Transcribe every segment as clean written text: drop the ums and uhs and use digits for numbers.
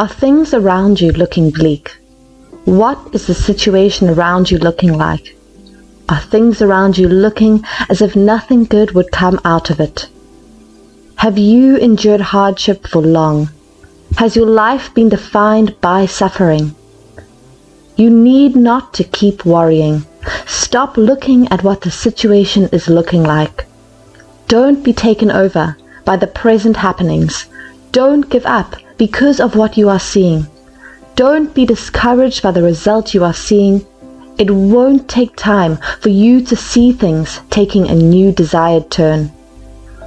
Are things around you looking bleak? What is the situation around you looking like? Are things around you looking as if nothing good would come out of it? Have you endured hardship for long? Has your life been defined by suffering? You need not to keep worrying. Stop looking at what the situation is looking like. Don't be taken over by the present happenings. Don't give up because of what you are seeing. Don't be discouraged by the result you are seeing. It won't take time for you to see things taking a new desired turn.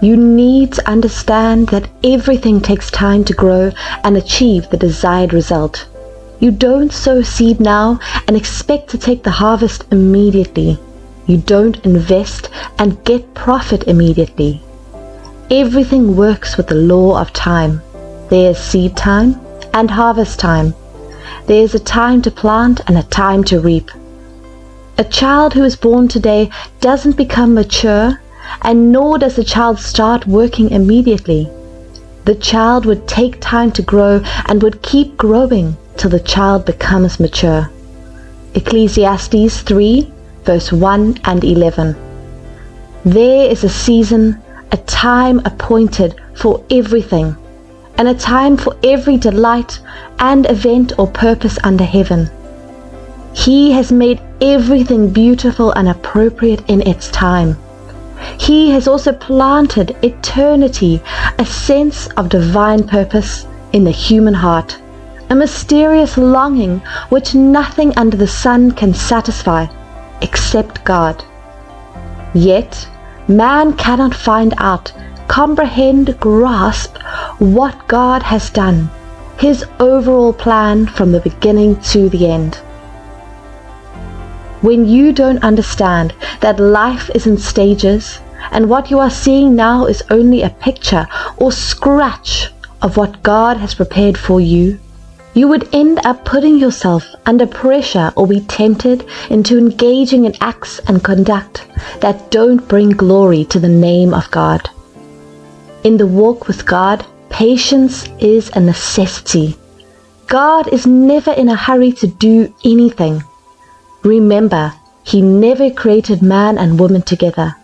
You need to understand that everything takes time to grow and achieve the desired result. You don't sow seed now and expect to take the harvest immediately. You don't invest and get profit immediately. Everything works with the law of time. There is seed time and harvest time. There is a time to plant and a time to reap. A child who is born today doesn't become mature, and nor does the child start working immediately. The child would take time to grow and would keep growing till the child becomes mature. Ecclesiastes 3, verse 1 and 11. There is a season, a time appointed for everything, and a time for every delight and event or purpose under heaven. He has made everything beautiful and appropriate in its time. He has also planted eternity, a sense of divine purpose in the human heart, a mysterious longing which nothing under the sun can satisfy except God. Yet, man cannot find out, comprehend, grasp what God has done, His overall plan from the beginning to the end. When you don't understand that life is in stages and what you are seeing now is only a picture or scratch of what God has prepared for you, you would end up putting yourself under pressure or be tempted into engaging in acts and conduct that don't bring glory to the name of God. In the walk with God, patience is a necessity. God is never in a hurry to do anything. Remember, He never created man and woman together.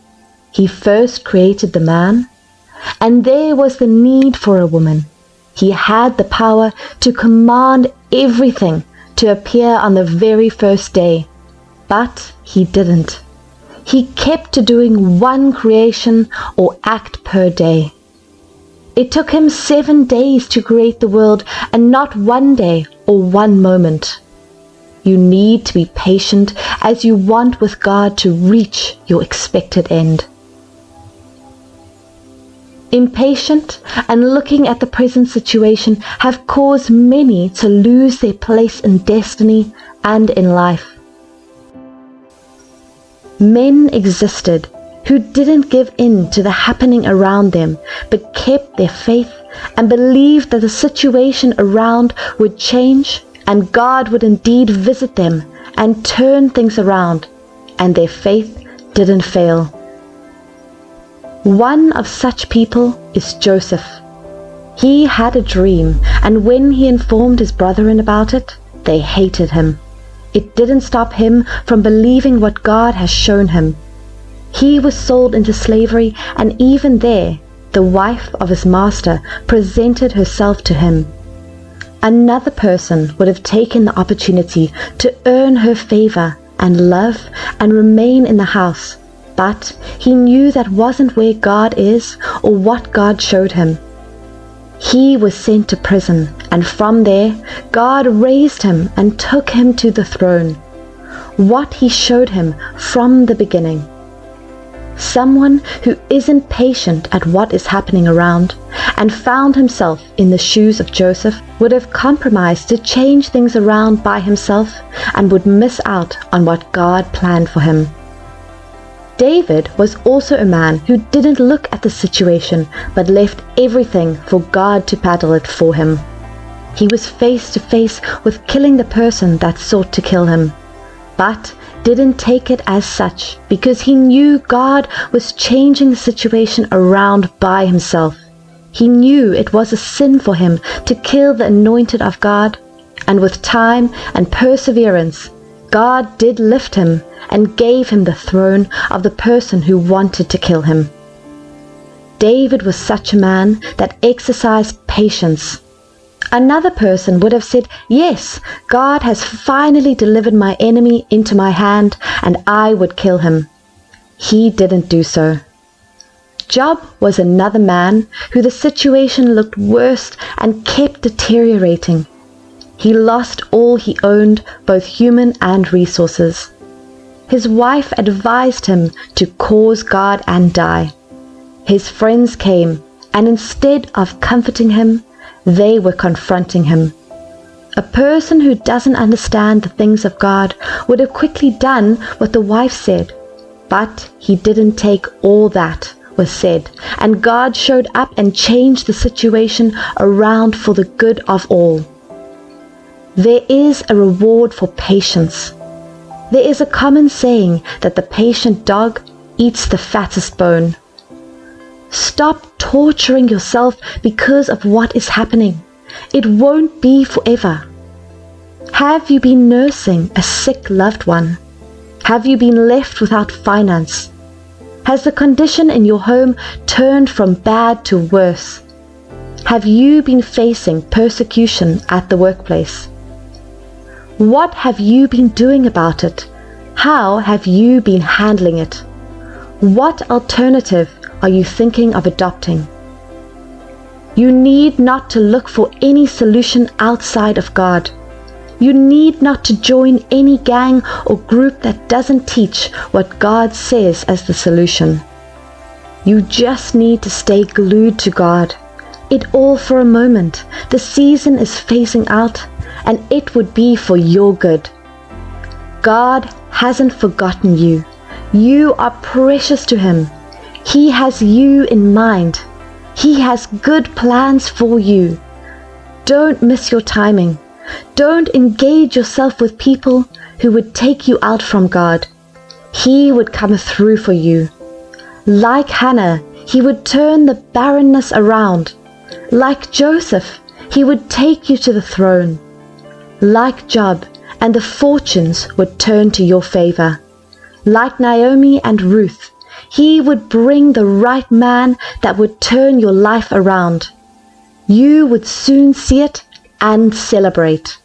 He first created the man, and there was the need for a woman. He had the power to command everything to appear on the very first day, but He didn't. He kept to doing one creation or act per day. It took Him 7 days to create the world and not 1 day or 1 moment. You need to be patient as you want with God to reach your expected end. Impatient and looking at the present situation have caused many to lose their place in destiny and in life. Men existed who didn't give in to the happening around them, but kept their faith and believed that the situation around would change and God would indeed visit them and turn things around, and their faith didn't fail. One of such people is Joseph. He had a dream, and when he informed his brethren about it, they hated him. It didn't stop him from believing what God has shown him. He was sold into slavery, and even there, the wife of his master presented herself to him. Another person would have taken the opportunity to earn her favor and love and remain in the house, but he knew that wasn't where God is or what God showed him. He was sent to prison, and from there, God raised him and took him to the throne. What He showed him from the beginning. Someone who isn't patient at what is happening around and found himself in the shoes of Joseph would have compromised to change things around by himself and would miss out on what God planned for him. David was also a man who didn't look at the situation but left everything for God to paddle it for him. He was face to face with killing the person that sought to kill him, but didn't take it as such because he knew God was changing the situation around by Himself. He knew it was a sin for him to kill the anointed of God, and with time and perseverance, God did lift him and gave him the throne of the person who wanted to kill him. David was such a man that exercised patience. Another person would have said, "Yes, God has finally delivered my enemy into my hand, and I would kill him." He didn't do so. Job was another man who the situation looked worse and kept deteriorating. He lost all he owned, both human and resources. His wife advised him to cause God and die. His friends came, and instead of comforting him, they were confronting him. A person who doesn't understand the things of God would have quickly done what the wife said, but he didn't take all that was said, and God showed up and changed the situation around for the good of all. There is a reward for patience. There is a common saying that the patient dog eats the fattest bone. Stop torturing yourself because of what is happening. It won't be forever. Have you been nursing a sick loved one? Have you been left without finance? Has the condition in your home turned from bad to worse? Have you been facing persecution at the workplace? What have you been doing about it? How have you been handling it? What alternative are you thinking of adopting? You need not to look for any solution outside of God. You need not to join any gang or group that doesn't teach what God says as the solution. You just need to stay glued to God. It all for a moment. The season is phasing out, and it would be for your good. God hasn't forgotten you. You are precious to Him. He has you in mind. He has good plans for you. Don't miss your timing. Don't engage yourself with people who would take you out from God. He would come through for you. Like Hannah, He would turn the barrenness around. Like Joseph, He would take you to the throne. Like Job, and the fortunes would turn to your favor. Like Naomi and Ruth, He would bring the right man that would turn your life around. You would soon see it and celebrate.